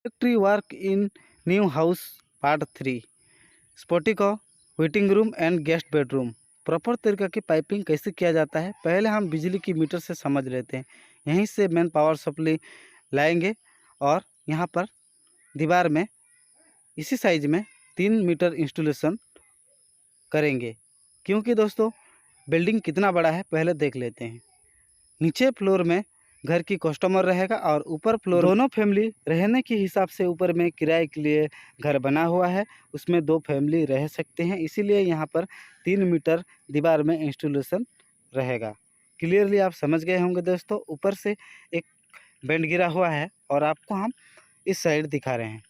Factory work in new house part 3 portico waiting room and guest bedroom. Proper तरीका की piping कैसे किया जाता है, पहले हम बिजली की मीटर से समझ लेते हैं। यहीं से मेन पावर सप्लाई लाएंगे और यहाँ पर दीवार में इसी साइज में 3 मीटर इंस्टॉलेशन करेंगे। क्योंकि दोस्तों बिल्डिंग कितना बड़ा है पहले देख लेते हैं। नीचे फ्लोर में घर की कस्टमर रहेगा और ऊपर फ्लोर दोनों फैमिली रहने के हिसाब से ऊपर में किराए के लिए घर बना हुआ है, उसमें 2 फैमिली रह सकते हैं। इसीलिए यहाँ पर 3 मीटर दीवार में इंस्टॉलेशन रहेगा। क्लियरली आप समझ गए होंगे दोस्तों। ऊपर से एक बेंड गिरा हुआ है और आपको हम इस साइड दिखा रहे हैं,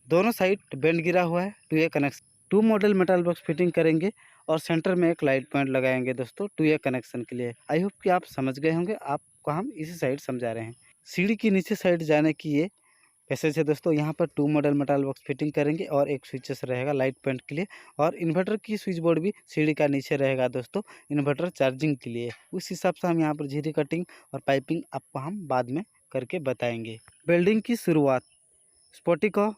दोनों साइड बेंड गिरा हुआ है। Two A connection 2 model metal box fitting करेंगे और सेंटर में एक लाइट पॉइंट लगाएंगे दोस्तों 2 ए कनेक्शन के लिए। आई होप कि आप समझ गए होंगे, आपको हम इसी साइड समझा रहे हैं। सीढ़ी की नीचे साइड जाने की ये पैसेज है दोस्तों। यहाँ पर 2 मॉडल मेटल बॉक्स फिटिंग करेंगे और एक स्विचेस रहेगा लाइट पॉइंट के लिए, और इन्वर्टर की स्विच बोर्ड भी सीढ़ी का नीचे रहेगा दोस्तों, इन्वर्टर चार्जिंग के लिए। उस हिसाब से हम यहाँ पर झिरी कटिंग और पाइपिंग आपको हम बाद में करके बताएंगे। बिल्डिंग की शुरुआत portico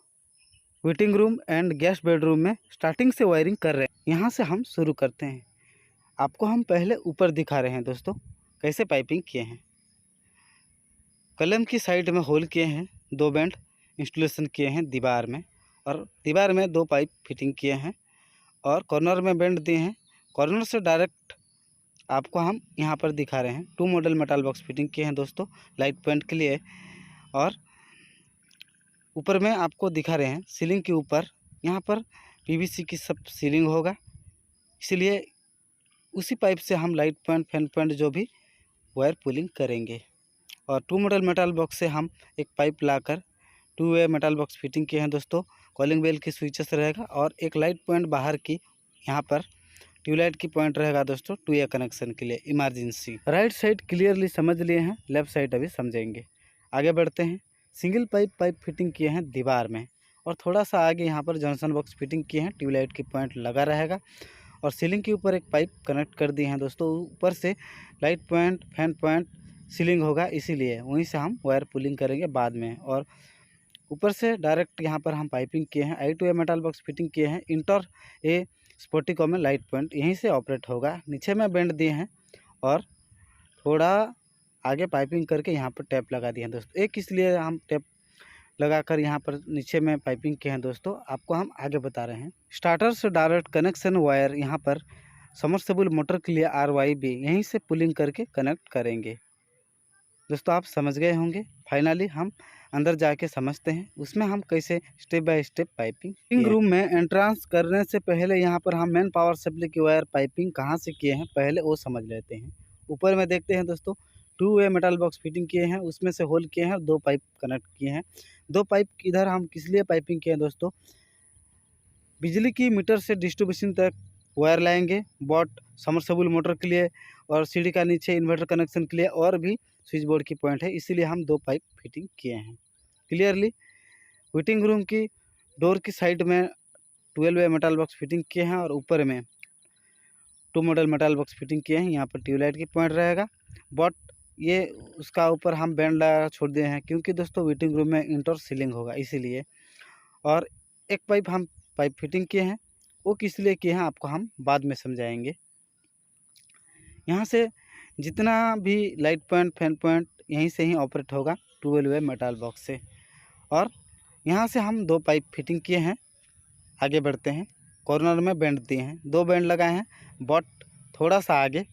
waiting room and guest bedroom में स्टार्टिंग से वायरिंग कर रहे हैं। यहाँ से हम शुरू करते हैं। आपको हम पहले ऊपर दिखा रहे हैं दोस्तों कैसे पाइपिंग किए हैं। कलम की साइड में होल किए हैं, 2 बेंड इंस्टॉलेशन किए हैं दीवार में, और दीवार में 2 पाइप फिटिंग किए हैं और कॉर्नर में बेंड दिए हैं। कॉर्नर से डायरेक्ट आपको हम यहाँ पर दिखा रहे हैं 2 मॉडल मेटल बॉक्स फिटिंग किए हैं दोस्तों लाइट पॉइंट के लिए। और ऊपर में आपको दिखा रहे हैं सीलिंग के ऊपर यहाँ पर पीवीसी की सब सीलिंग होगा, इसलिए उसी पाइप से हम लाइट पॉइंट फैन पॉइंट जो भी वायर पुलिंग करेंगे। और 2 मॉडल मेटल बॉक्स से हम एक पाइप लाकर 2 वे मेटल बॉक्स फिटिंग किए हैं दोस्तों। कॉलिंग बेल की स्विचेस रहेगा और एक लाइट पॉइंट बाहर की यहाँ पर ट्यूबलाइट की पॉइंट रहेगा दोस्तों 2 ए कनेक्शन के लिए इमरजेंसी। राइट साइड क्लियरली समझ लिए हैं, लेफ्ट साइड अभी समझेंगे। आगे बढ़ते हैं। सिंगल पाइप फिटिंग किए हैं दीवार में, और थोड़ा सा आगे यहाँ पर जंक्शन बॉक्स फिटिंग किए हैं, ट्यूबलाइट की पॉइंट लगा रहेगा। और सीलिंग के ऊपर एक पाइप कनेक्ट कर दिए हैं दोस्तों। ऊपर से light point fan point ceiling होगा, इसीलिए वहीं से हम वायर पुलिंग करेंगे बाद में। और ऊपर से डायरेक्ट यहाँ पर हम पाइपिंग किए हैं, I2A मेटल बॉक्स फिटिंग किए हैं। इंटर ए स्पोर्टिको में लाइट पॉइंट यहीं से ऑपरेट होगा। नीचे में बेंड दिए हैं और थोड़ा आगे पाइपिंग करके यहाँ पर टैप लगा दिए हैं दोस्तों। एक इसलिए हम टैप लगाकर यहाँ पर नीचे में पाइपिंग किए हैं दोस्तों, आपको हम आगे बता रहे हैं। स्टार्टर से डायरेक्ट कनेक्शन वायर यहाँ पर समर्सिबल मोटर के लिए RYB यहीं से पुलिंग करके कनेक्ट करेंगे दोस्तों। आप समझ गए होंगे। फाइनली हम अंदर जाके समझते हैं उसमें हम कैसे step by step piping room में एंट्रांस करने से पहले यहाँ पर हम मेन पावर सप्लाई की वायर पाइपिंग कहाँ से किए हैं पहले वो समझ लेते हैं। ऊपर में देखते हैं दोस्तों 2 वे मेटल बॉक्स फिटिंग किए हैं, उसमें से होल किए हैं, 2 पाइप कनेक्ट किए हैं। 2 पाइप इधर हम किस लिए पाइपिंग किए हैं दोस्तों, बिजली की मीटर से डिस्ट्रीब्यूशन तक वायर लाएंगे, बॉट समर्सिबल मोटर के लिए और सीढ़ी का नीचे इन्वर्टर कनेक्शन के लिए, और भी स्विच बोर्ड की पॉइंट है, इसीलिए हम 2 पाइप फिटिंग किए हैं। क्लियरली वेटिंग रूम की डोर की साइड में 12 वे मेटल बॉक्स फिटिंग किए हैं और ऊपर में 2 मॉडल मेटल बॉक्स फिटिंग किए हैं। यहाँ पर ट्यूबलाइट की पॉइंट रहेगा, बट ये उसका ऊपर हम बैंड लगा छोड़ दिए हैं क्योंकि दोस्तों वेटिंग रूम में इंटर सीलिंग होगा इसीलिए। और एक पाइप फिटिंग किए हैं, वो किस लिए किए हैं आपको हम बाद में समझाएंगे। यहाँ से जितना भी लाइट पॉइंट फैन पॉइंट यहीं से ही ऑपरेट होगा 12 वे मेटल बॉक्स से। और यहाँ से हम 2 पाइप फिटिंग किए हैं। आगे बढ़ते हैं। कॉर्नर में बेंड दिए हैं, 2 बेंड लगाए हैं, बट थोड़ा सा आगे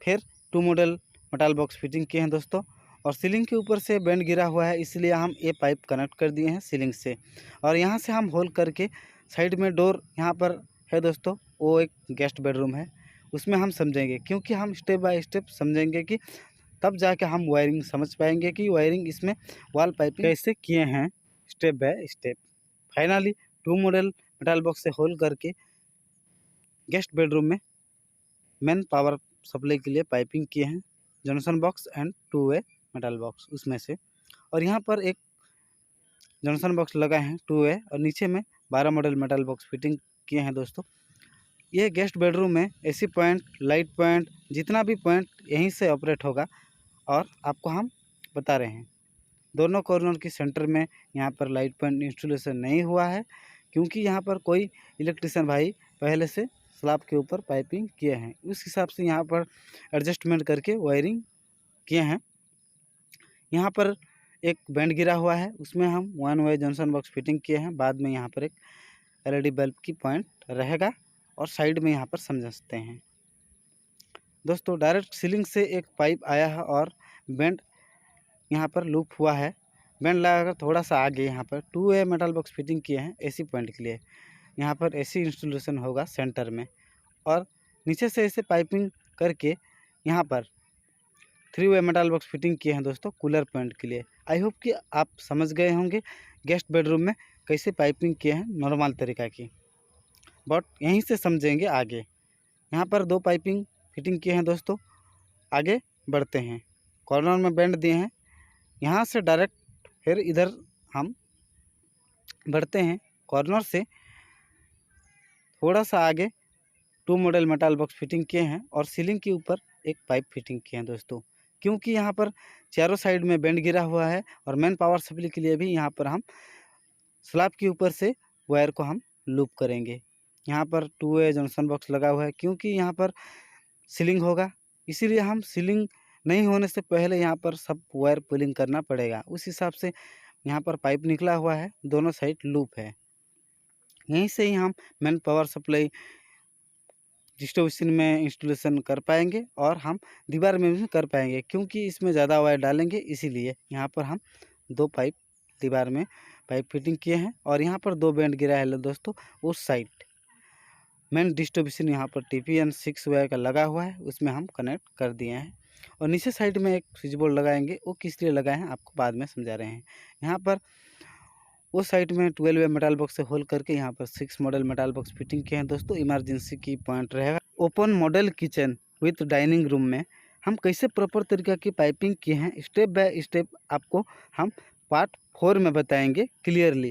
फिर 2 मॉडल मेटल बॉक्स फिटिंग किए हैं दोस्तों। और सीलिंग के ऊपर से बेंड गिरा हुआ है, इसलिए हम ये पाइप कनेक्ट कर दिए हैं सीलिंग से। और यहाँ से हम होल करके साइड में डोर यहाँ पर है दोस्तों, वो एक गेस्ट बेडरूम है, उसमें हम समझेंगे क्योंकि हम स्टेप बाय स्टेप समझेंगे कि तब जाके हम वायरिंग समझ पाएंगे कि वायरिंग इसमें वॉल पाइपिंग कैसे किए हैं step by step. Finally 2 model metal box से होल करके गेस्ट बेडरूम में मेन पावर सप्लाई के लिए पाइपिंग किए हैं, junction box and 2 way metal box उसमें से। और यहाँ पर एक जंक्शन बॉक्स लगाए हैं 2 वे, और नीचे में 12 मॉडल मेटल बॉक्स फिटिंग किए हैं दोस्तों। ये गेस्ट बेडरूम में AC पॉइंट लाइट पॉइंट जितना भी पॉइंट यहीं से ऑपरेट होगा, और आपको हम बता रहे हैं दोनों कॉर्नर की सेंटर में यहाँ पर लाइट पॉइंट इंस्टॉलेशन नहीं हुआ है, क्योंकि यहाँ पर कोई इलेक्ट्रिशियन भाई पहले से स्लैब के ऊपर पाइपिंग किए हैं, उस हिसाब से यहाँ पर एडजस्टमेंट करके वायरिंग किए हैं। यहाँ पर एक बैंड गिरा हुआ है, उसमें हम 1 वे जंक्शन बॉक्स फिटिंग किए हैं। बाद में यहाँ पर एक LED बल्ब की पॉइंट रहेगा और साइड में यहाँ पर समझते हैं। दोस्तों डायरेक्ट सीलिंग से एक पाइप आया है और बैंड यहाँ पर लूप हुआ है। बैंड लगाकर थोड़ा सा आगे यहाँ पर 2 वे मेटल बॉक्स फिटिंग किए हैं AC पॉइंट के लिए। यहाँ पर AC इंस्टॉलेशन होगा सेंटर में, और नीचे से ऐसे पाइपिंग करके यहाँ पर 3 वे मेटल बॉक्स फिटिंग किए हैं दोस्तों कूलर पॉइंट के लिए। आई होप कि आप समझ गए होंगे गेस्ट बेडरूम में कैसे पाइपिंग किए हैं नॉर्मल तरीका की, बट यहीं से समझेंगे आगे। यहाँ पर 2 पाइपिंग फिटिंग किए हैं दोस्तों। आगे बढ़ते हैं, कॉर्नर में बैंड दिए हैं, यहाँ से डायरेक्ट फिर इधर हम बढ़ते हैं। कॉर्नर से थोड़ा सा आगे 2 मॉडल मेटल बॉक्स फिटिंग किए हैं और सीलिंग के ऊपर एक पाइप फिटिंग किए हैं दोस्तों, क्योंकि यहाँ पर चारों साइड में बैंड गिरा हुआ है और मेन पावर सप्लाई के लिए भी यहाँ पर हम स्लैब के ऊपर से वायर को हम लूप करेंगे। यहाँ पर 2 वे जंक्शन बॉक्स लगा हुआ है, क्योंकि यहाँ पर सीलिंग होगा, इसीलिए हम सीलिंग नहीं होने से पहले यहाँ पर सब वायर पुलिंग करना पड़ेगा। उस हिसाब से यहाँ पर पाइप निकला हुआ है, दोनों साइड लूप है। यहीं से ही हम मेन पावर सप्लाई डिस्ट्रीब्यूशन में इंस्टॉलेशन कर पाएंगे और हम दीवार में भी कर पाएंगे, क्योंकि इसमें ज़्यादा वायर डालेंगे, इसीलिए यहाँ पर हम 2 पाइप दीवार में पाइप फिटिंग किए हैं। और यहाँ पर 2 बैंड गिरा है दोस्तों, उस साइड मेन डिस्ट्रीब्यूशन यहाँ पर TPN 6 वायर का लगा हुआ है, उसमें हम कनेक्ट कर दिए हैं। और नीचे साइड में एक स्विच बोर्ड लगाएंगे, वो किस लिए लगाए हैं आपको बाद में समझा रहे हैं। यहाँ पर उस साइड में 12 वे मेटल बॉक्स से होल करके यहाँ पर 6 मॉडल मेटल बॉक्स फिटिंग किए हैं दोस्तों। इमरजेंसी की पॉइंट रहेगा। Open model kitchen with dining room में हम कैसे प्रॉपर तरीका की पाइपिंग किए हैं, स्टेप बाय स्टेप आपको हम पार्ट 4 में बताएंगे क्लियरली।